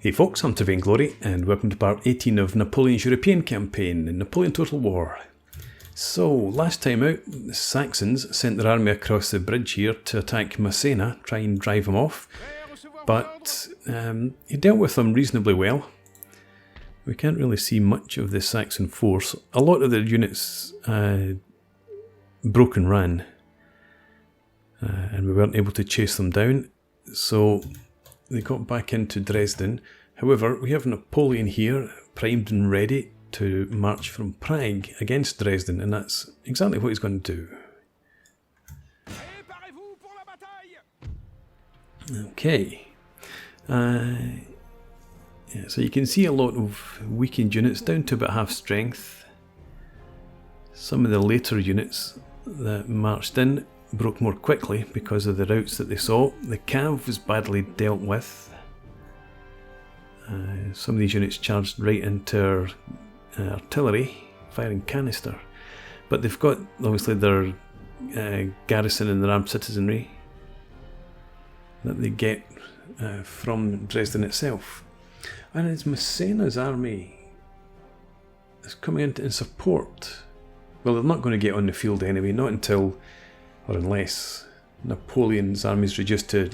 Hey folks, I'm Vainglory, and welcome to part 18 of Napoleon's European campaign in Napoleon Total War. So, last time out, the Saxons sent their army across the bridge here to attack Massena, try and drive him off, but he dealt with them reasonably well. We can't really see much of the Saxon force. A lot of their units broke and ran, and we weren't able to chase them down, so they got back into Dresden. However, we have Napoleon here, primed and ready to march from Prague against Dresden, and that's exactly what he's going to do. Okay. Yeah, so you can see a lot of weakened units down to about half strength. Some of the later units that marched in broke more quickly because of the routes that they saw. The cav was badly dealt with. Some of these units charged right into artillery, firing canister. But they've got, obviously, their garrison and their armed citizenry that they get from Dresden itself. And it's Massena's army is coming in support. Well, they're not going to get on the field anyway, not until, or unless, Napoleon's army is reduced to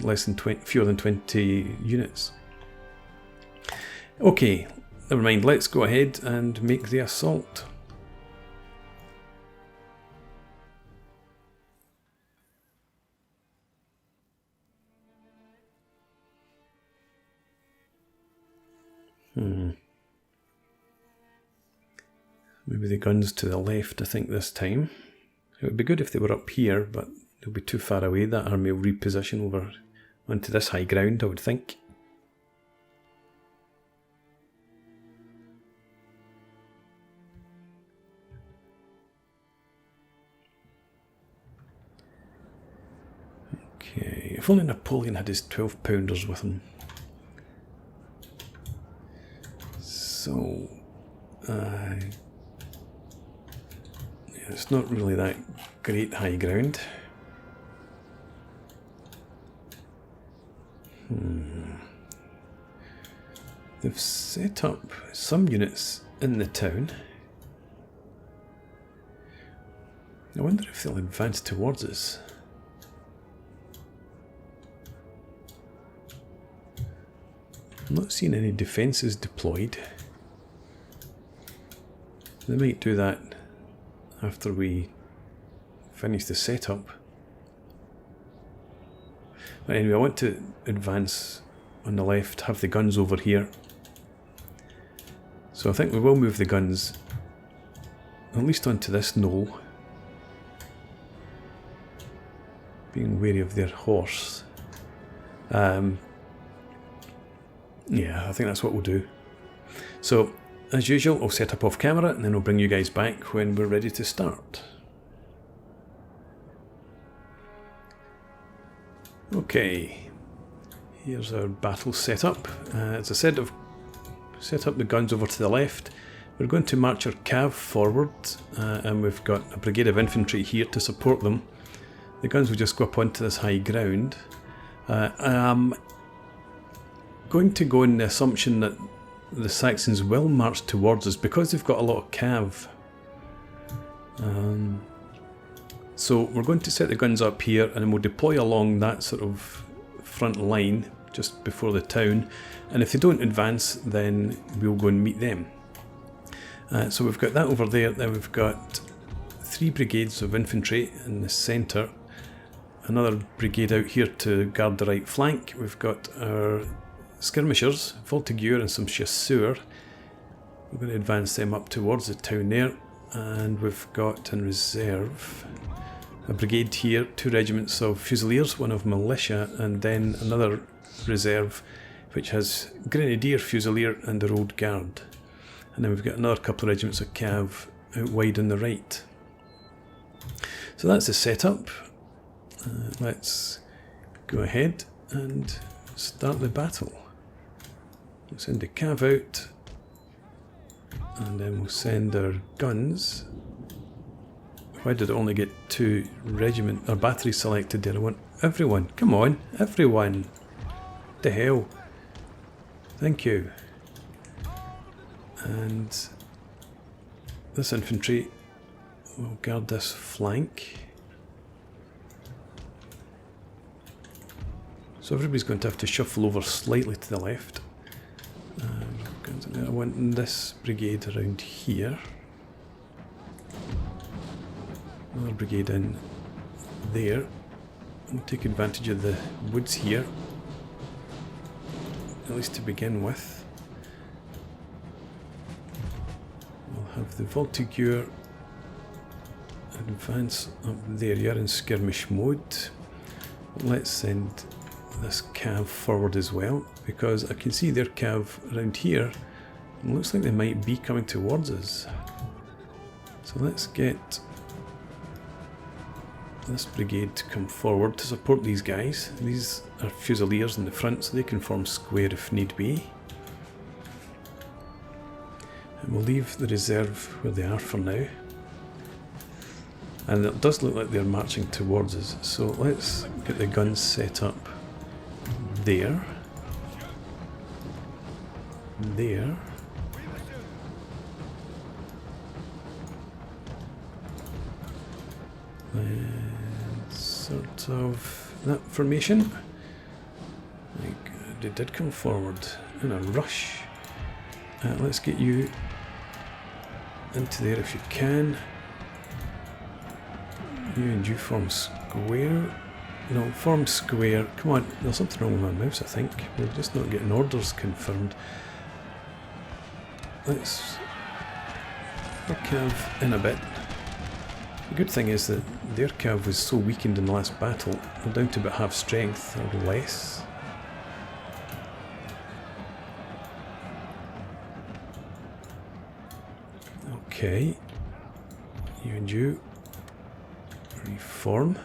fewer than 20 units. Okay, never mind, let's go ahead and make the assault. Maybe the guns to the left, I think, this time. It would be good if they were up here, but they'll be too far away. That army will reposition over onto this high ground, I would think. Okay, if only Napoleon had his 12-pounders with him. So, it's not really that great high ground. They've set up some units in the town. I wonder if they'll advance towards us. I'm not seeing any defences deployed. They might do that after we finish the setup. But anyway, I want to advance on the left, have the guns over here. So I think we will move the guns at least onto this knoll. Being wary of their horse. Yeah, I think that's what we'll do. So, as usual, I'll set up off camera and then I'll bring you guys back when we're ready to start. Okay, here's our battle setup. As I said, I've set up the guns over to the left. We're going to march our cav forward, and we've got a brigade of infantry here to support them. The guns will just go up onto this high ground. I'm going to go in the assumption that the Saxons will march towards us because they've got a lot of cav. So we're going to set the guns up here and then we'll deploy along that sort of front line just before the town, and if they don't advance then we'll go and meet them. So we've got that over there. Then we've got 3 brigades of infantry in the centre, another brigade out here to guard the right flank. We've got our skirmishers, Voltigeur and some chasseurs. We're going to advance them up towards the town there, and we've got in reserve a brigade here, 2 regiments of fusiliers, 1 of militia, and then another reserve which has grenadier, fusilier and the road guard. And then we've got another couple of regiments of cav out wide on the right. So that's the setup. Let's go ahead and start the battle. We'll send the cav out, and then we'll send our guns. Why did it only get 2 regiment or batteries selected there? I want everyone. Come on, everyone. What the hell? Thank you. And this infantry will guard this flank. So everybody's going to have to shuffle over slightly to the left. I want this brigade around here. Another brigade in there. We'll take advantage of the woods here, at least to begin with. We'll have the Voltigeur advance up there. You're in skirmish mode. Let's send this cav forward as well, because I can see their cav around here. It looks like they might be coming towards us. So let's get this brigade to come forward to support these guys. These are fusiliers in the front, so they can form square if need be. And we'll leave the reserve where they are for now. And it does look like they're marching towards us, so let's get the guns set up there. There. And sort of that formation. They did come forward in a rush. Let's get you into there if you can. You and you form square. No, form square. Come on, there's something wrong with my mouse, I think. We're just not getting orders confirmed. Let's cav in a bit. The good thing is that their cav was so weakened in the last battle, they're down to about half strength or less. Okay, you and you reform.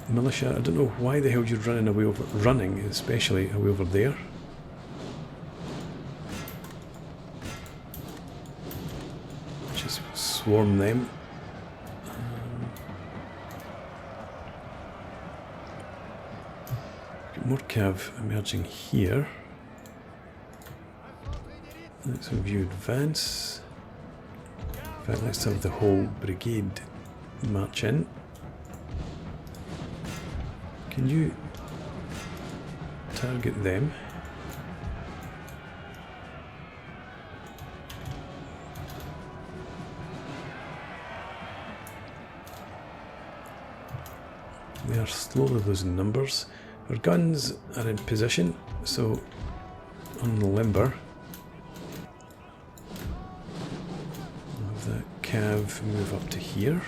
Militia, I don't know why the hell you're running away over, especially away over there. Just swarm them. Got more cav emerging here. Let's have you advance. In fact, let's have the whole brigade march in. Can you target them? They are slowly losing numbers. Our guns are in position, so on the limber. Have the cav move up to here.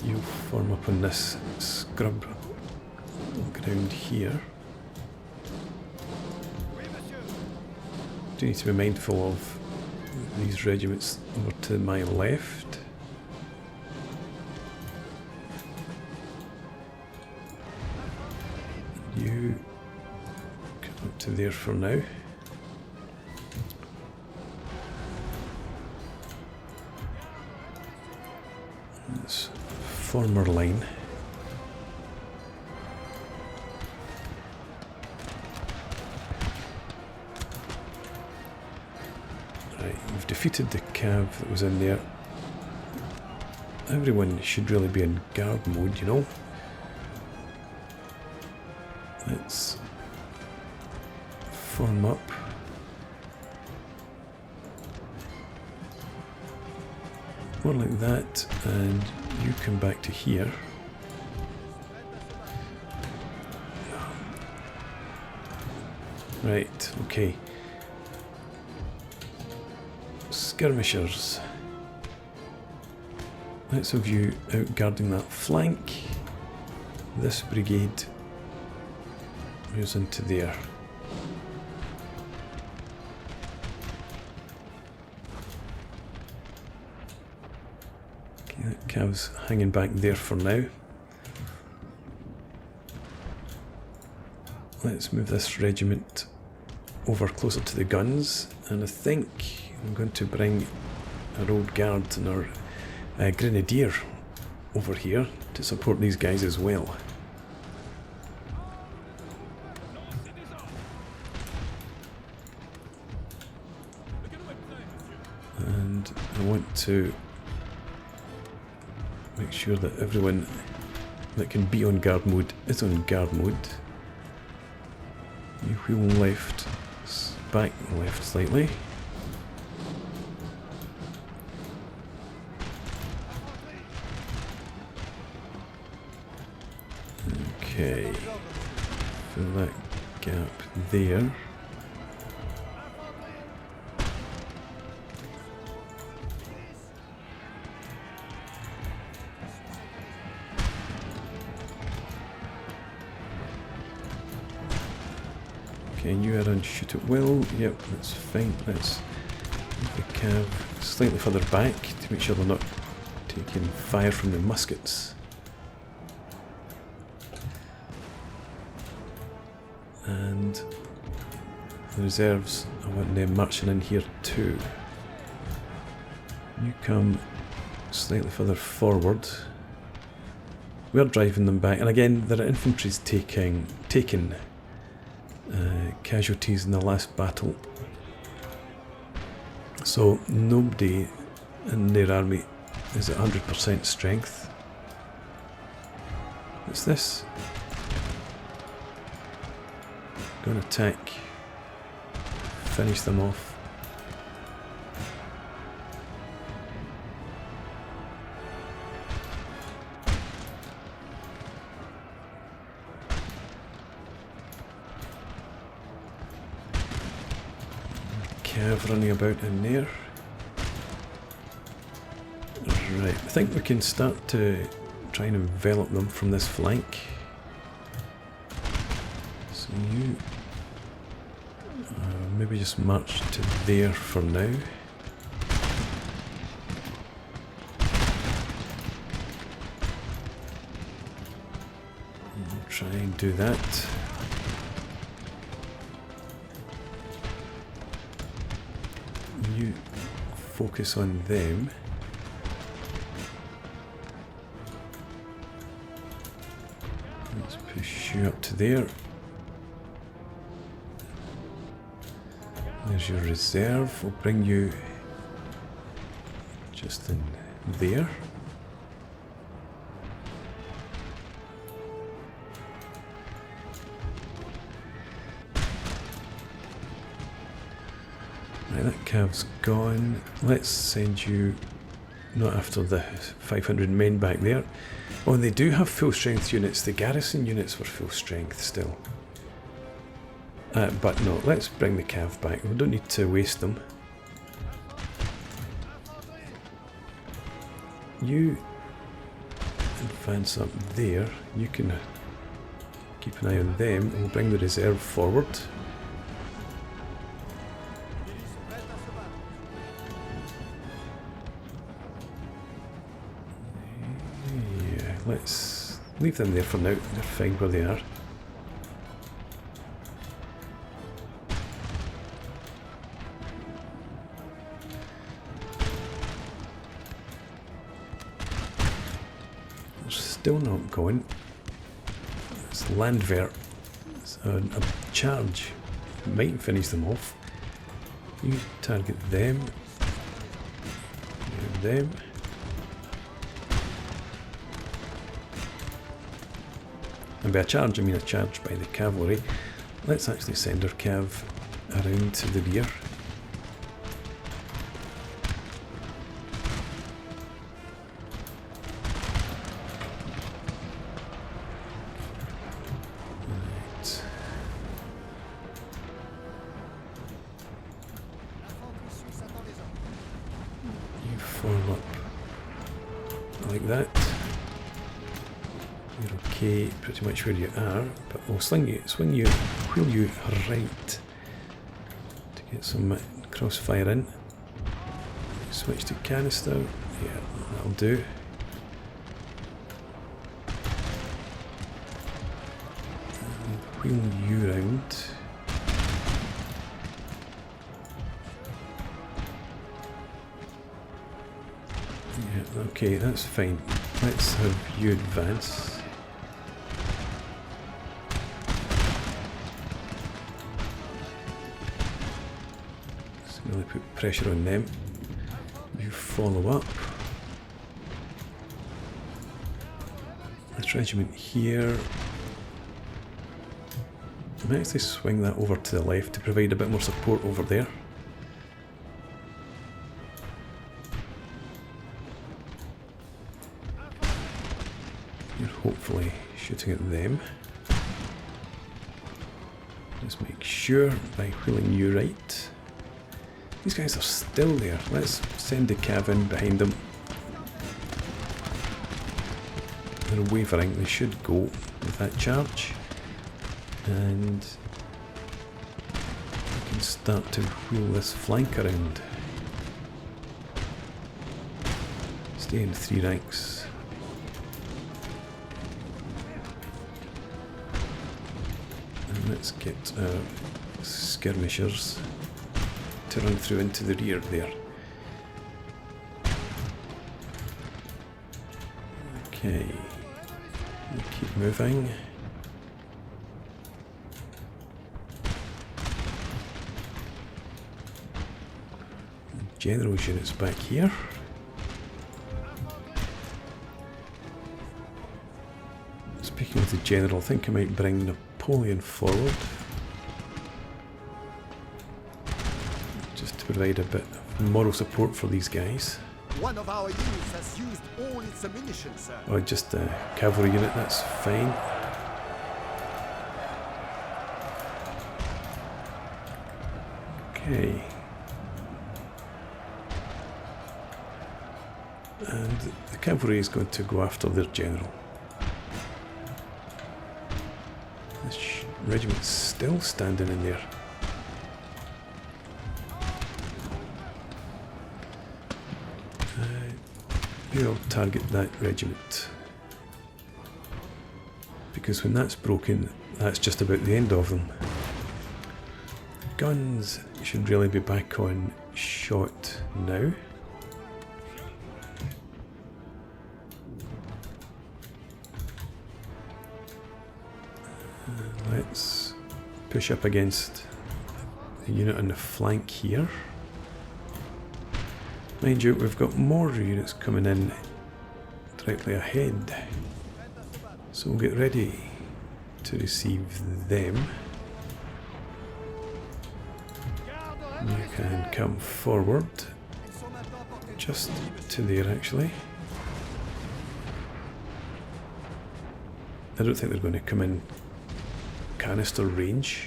You form up on this scrub ground here. Do need to be mindful of these regiments over to my left. You come up to there for now. Let's form our line. Right, we've defeated the cav that was in there. Everyone should really be in guard mode, you know. Let's form up. More like that, and you come back to here. Right, okay. Skirmishers. Let's have you out guarding that flank. This brigade moves into there. Okay, that cav's hanging back there for now. Let's move this regiment over closer to the guns, and I think I'm going to bring our old guard and our grenadier over here to support these guys as well. And I want to make sure that everyone that can be on guard mode is on guard mode. You wheel left, back left slightly. Okay, fill that gap there. Okay, you are on shoot at will. Yep, that's fine. Let's move the cav slightly further back to make sure they're not taking fire from the muskets. And the reserves, I want them marching in here too. You come slightly further forward. We're driving them back, and again, their infantry's taking casualties in the last battle. So nobody in their army is at 100% strength. What's this? Go and attack. Finish them off. Cav running about in there. Right, I think we can start to try and envelop them from this flank. So you maybe just march to there for now. I'll try and do that. You focus on them. Let's push you up to there. There's your reserve. We'll bring you just in there. Right, that cav's gone. Let's send you not after the 500 men back there. Oh, and they do have full strength units. The garrison units were full strength still. But no, let's bring the cav back. We don't need to waste them. You advance up there. You can keep an eye on them. We'll bring the reserve forward. Yeah, let's leave them there for now. They're fine where they are. Still not going. It's Landwehr. It's a charge. Might finish them off. You target them. Them. And by a charge, I mean a charge by the cavalry. Let's actually send our cav around to the rear. Pretty much where you are, but we'll wheel you right to get some crossfire in. Switch to canister, yeah, that'll do. And wheel you round. Yeah, Okay, that's fine. Let's have you advance. Let's really put pressure on them. You follow up. This regiment here. I might actually swing that over to the left to provide a bit more support over there. You're hopefully shooting at them. Let's make sure by wheeling you right. These guys are still there. Let's send the cav in behind them. They're wavering. They should go with that charge. And we can start to wheel this flank around. Stay in 3 ranks. And let's get our skirmishers to run through into the rear there. Okay, we keep moving. General's units back here. Speaking of the general, I think I might bring Napoleon forward. Just to provide a bit of moral support for these guys. One of our units has used all its ammunition, sir. Or just a cavalry unit, that's fine. Okay. And the cavalry is going to go after their general. This regiment's still standing in there. You'll target that regiment. Because when that's broken, that's just about the end of them. Guns should really be back on shot now. Let's push up against the unit on the flank here. Mind you, we've got more units coming in directly ahead, so we'll get ready to receive them. You can come forward, just to there actually. I don't think they're going to come in canister range.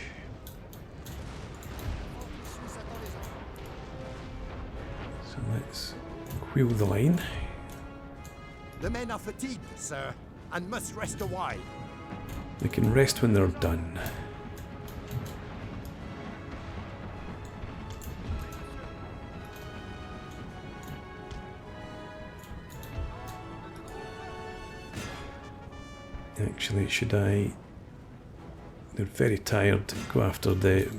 So let's wheel the line. The men are fatigued, sir, and must rest a while. They can rest when they're done. Actually, should I... They're very tired. Go after the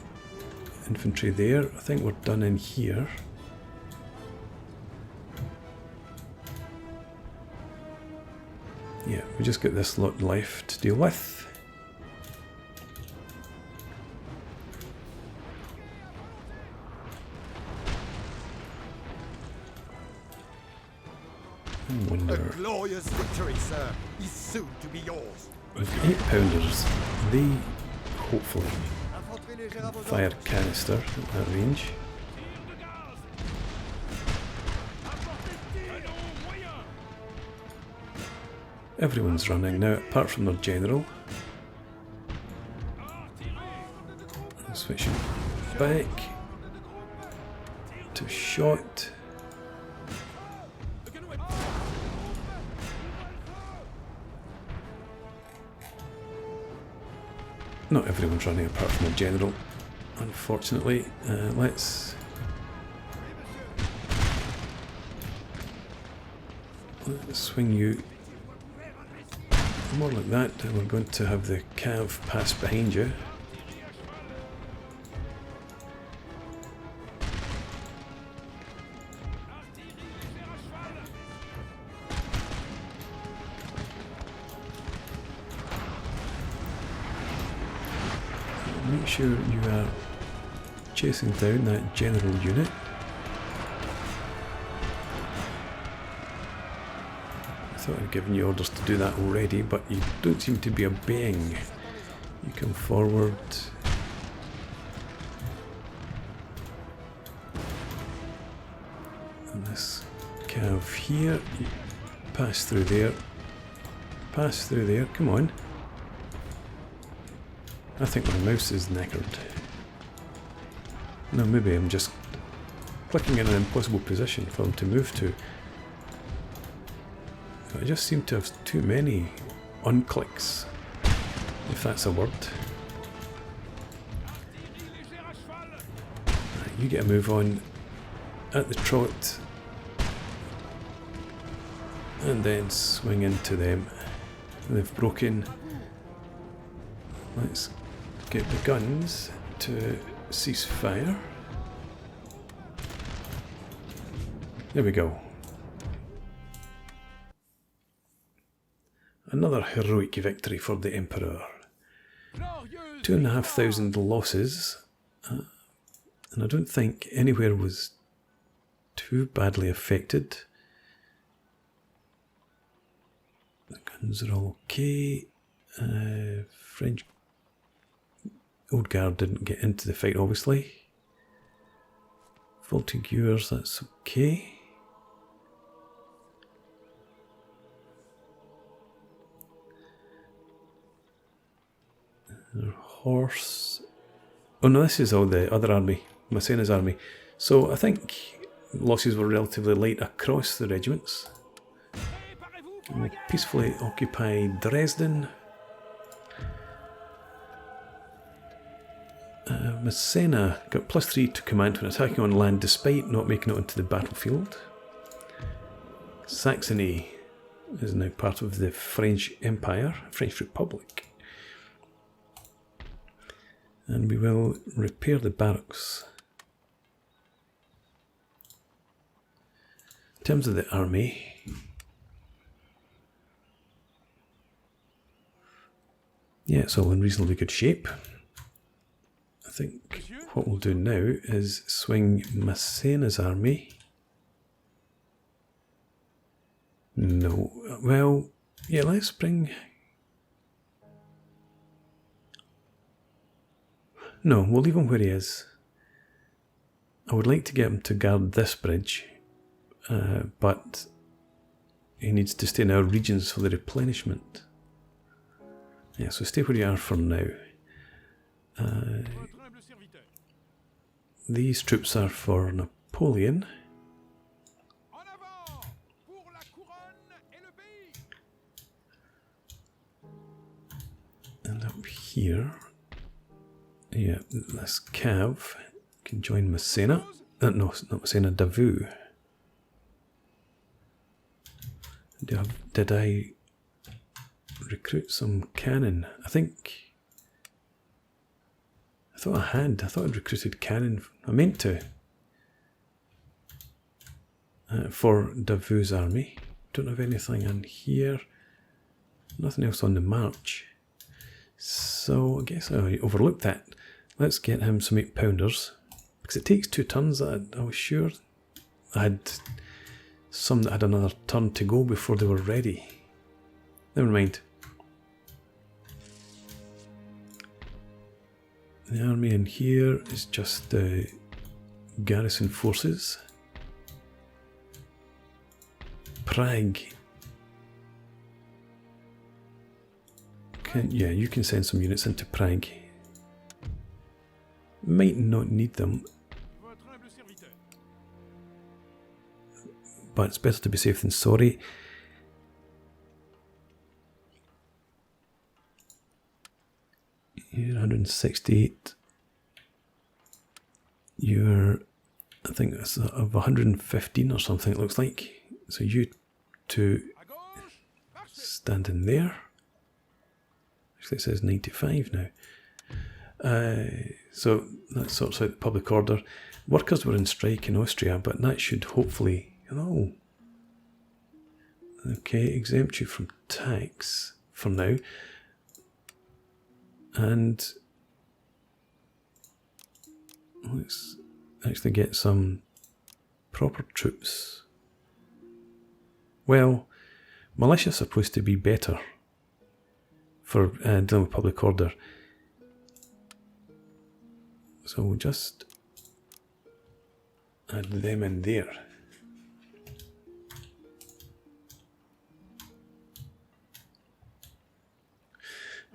infantry there. I think we're done in here. Yeah, we just got this lot left to deal with. I wonder... A glorious victory, sir, is soon to be yours. With 8-pounders, they hopefully can fire canister at that range. Everyone's running now, apart from their general. Switching back to shot. Not everyone's running apart from the general, unfortunately. Let's swing you more like that. We're going to have the cav pass behind you. make sure you are chasing down that general unit. I thought I'd given you orders to do that already, but you don't seem to be obeying. You come forward. And this cav here, you pass through there. Pass through there, come on. I think my mouse is knackered. No, maybe I'm just clicking in an impossible position for them to move to. I just seem to have too many unclicks, if that's a word. Right, you get a move on at the trot and then swing into them. They've broken. Let's get the guns to cease fire. There we go. Another heroic victory for the Emperor. 2,500 losses, and I don't think anywhere was too badly affected. The guns are all okay. French Old Guard didn't get into the fight, obviously. Voltigeurs, that's okay. Their horse. Oh no, this is all the other army, Massena's army. So I think losses were relatively light across the regiments. And we peacefully occupied Dresden. Massena got +3 to command when attacking on land despite not making it onto the battlefield. Saxony is now part of the French Empire, French Republic. And we will repair the barracks. In terms of the army, yeah, it's all in reasonably good shape. I think what we'll do now is swing Massena's army. No, well, yeah, let's bring... No, we'll leave him where he is. I would like to get him to guard this bridge, but he needs to stay in our regions for the replenishment. Yeah, so stay where you are for now. These troops are for Napoleon. And up here, yeah, this cav can join Massena. No, not Massena, Davout. Did I recruit some cannon? I thought I'd recruited cannon. I meant to. For Davout's army. Don't have anything in here. Nothing else on the march. So I guess I overlooked that. Let's get him some 8-pounders. Because it takes 2 turns. I was sure I had some that had another turn to go before they were ready. Never mind. The army in here is just garrison forces. Prague. Yeah, you can send some units into Prague. Might not need them, but it's better to be safe than sorry. You're 168. You're, I think that's of 115 or something it looks like. So you two stand in there. Actually it says 95 now. So that sorts out the public order. Workers were in strike in Austria, but that should hopefully... Oh. Okay, exempt you from tax for now. And Let's actually get some proper troops. Well, militia's supposed to be better for dealing with public order. So we'll just add them in there.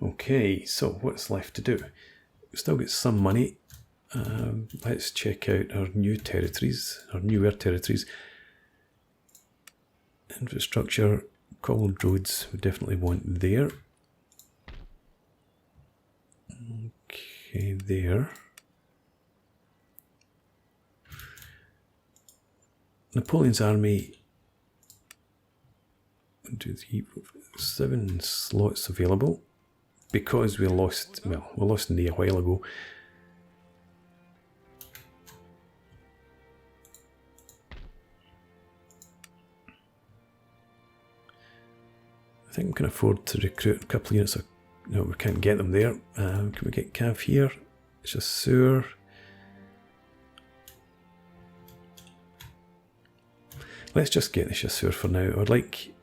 Okay, so what's left to do? We've still got some money. Let's check out our new territories, our newer territories. Infrastructure, cobbled roads, we definitely want there. Okay, there. Napoleon's army, 1, 2, 3, 4, 5, 7 slots available because we lost, well, we lost in there a while ago. I think we can afford to recruit a couple of units. No, we can't get them there. Can we get Cav here? It's just sewer. Let's just get the chasseur for now. I'd like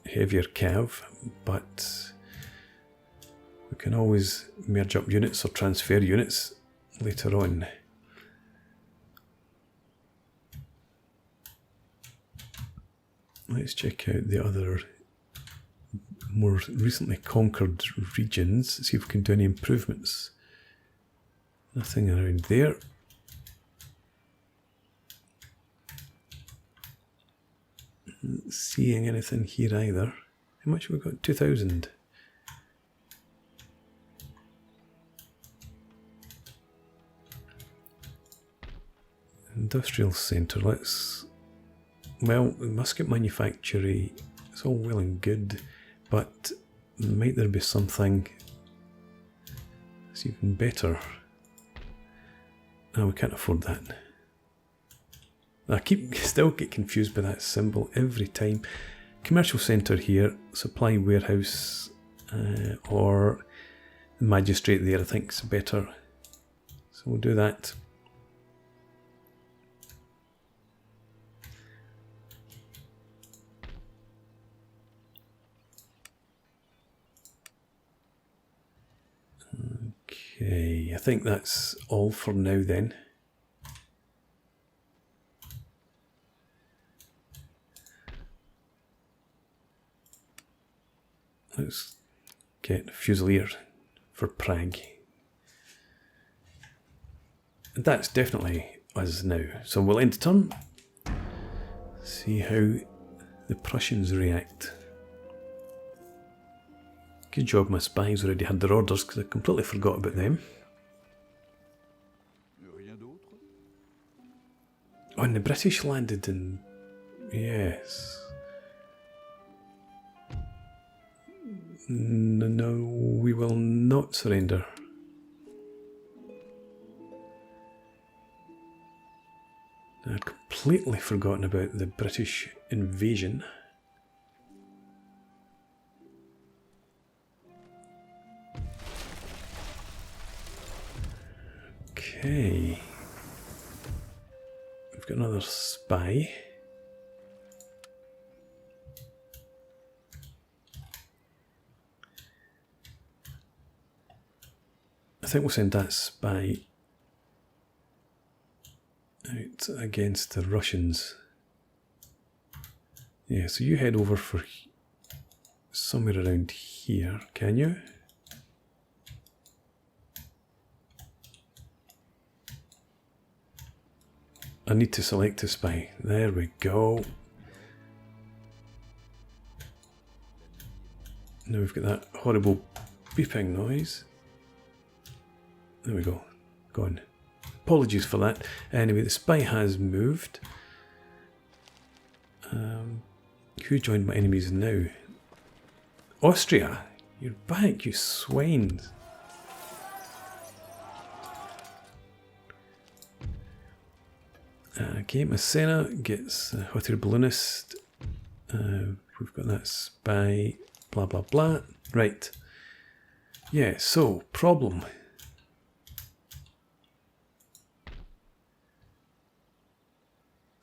heavier cav, but we can always merge up units or transfer units later on. Let's check out the other more recently conquered regions, see if we can do any improvements. Nothing around there. Not seeing anything here either. How much have we got? 2,000. Industrial centre, let's... Well, musket manufactory, it's all well and good, but might there be something that's even better? No, we can't afford that. I still get confused by that symbol every time. Commercial centre here, supply warehouse, or the magistrate there I think is better. So we'll do that. Okay, I think that's all for now then. Let's get Fusilier for Prague. And that's definitely us now. So we'll end the turn. See how the Prussians react. Good job my spies already had their orders because I completely forgot about them. Oh, and the British landed in... Yes. No, we will not surrender. I'd completely forgotten about the British invasion. Okay. We've got another spy. I think we'll send that spy out against the Russians. Yeah, so you head over for somewhere around here, can you? I need to select a spy. There we go. Now we've got that horrible beeping noise. There we go. Gone. Apologies for that. Anyway, the spy has moved. Who joined my enemies now? Austria! You're back, you swines! Okay, Massena gets a hot air balloonist. We've got that spy. Blah blah blah. Right. Yeah, so, problem.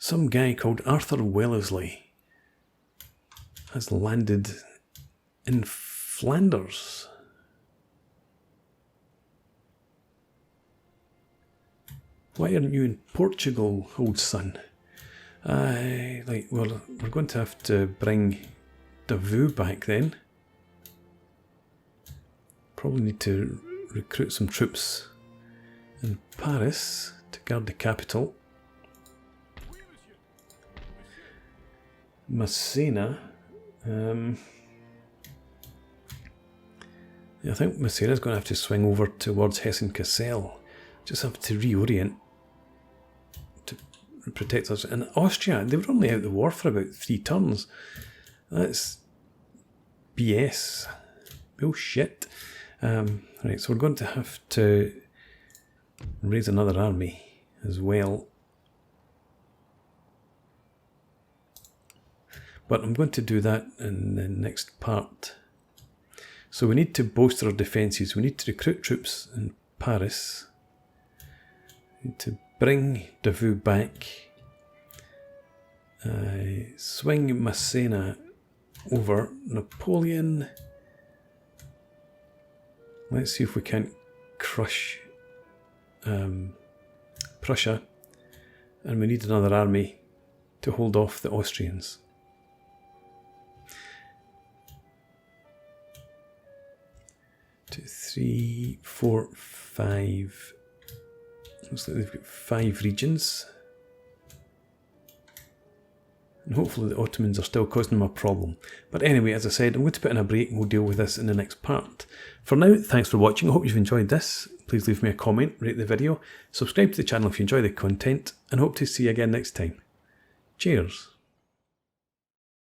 Some guy called Arthur Wellesley has landed in Flanders. Why aren't you in Portugal, old son? Well, we're going to have to bring Davout back then. Probably need to recruit some troops in Paris to guard the capital. Massena. Yeah, I think Massena's going to have to swing over towards Hessen-Cassel. Just have to reorient to protect us. And Austria, they were only out the war for about 3 turns. That's BS. Bullshit. Right, so we're going to have to raise another army as well. But I'm going to do that in the next part. So we need to bolster our defences. We need to recruit troops in Paris. We need to bring Davout back. Swing Massena over. Napoleon. Let's see if we can't crush Prussia. And we need another army to hold off the Austrians. Two, 3, 4, 5. Looks like they've got 5 regions. And hopefully the Ottomans are still causing them a problem. But anyway, as I said, I'm going to put in a break and we'll deal with this in the next part. For now, thanks for watching. I hope you've enjoyed this. Please leave me a comment, rate the video, subscribe to the channel if you enjoy the content, and hope to see you again next time. Cheers.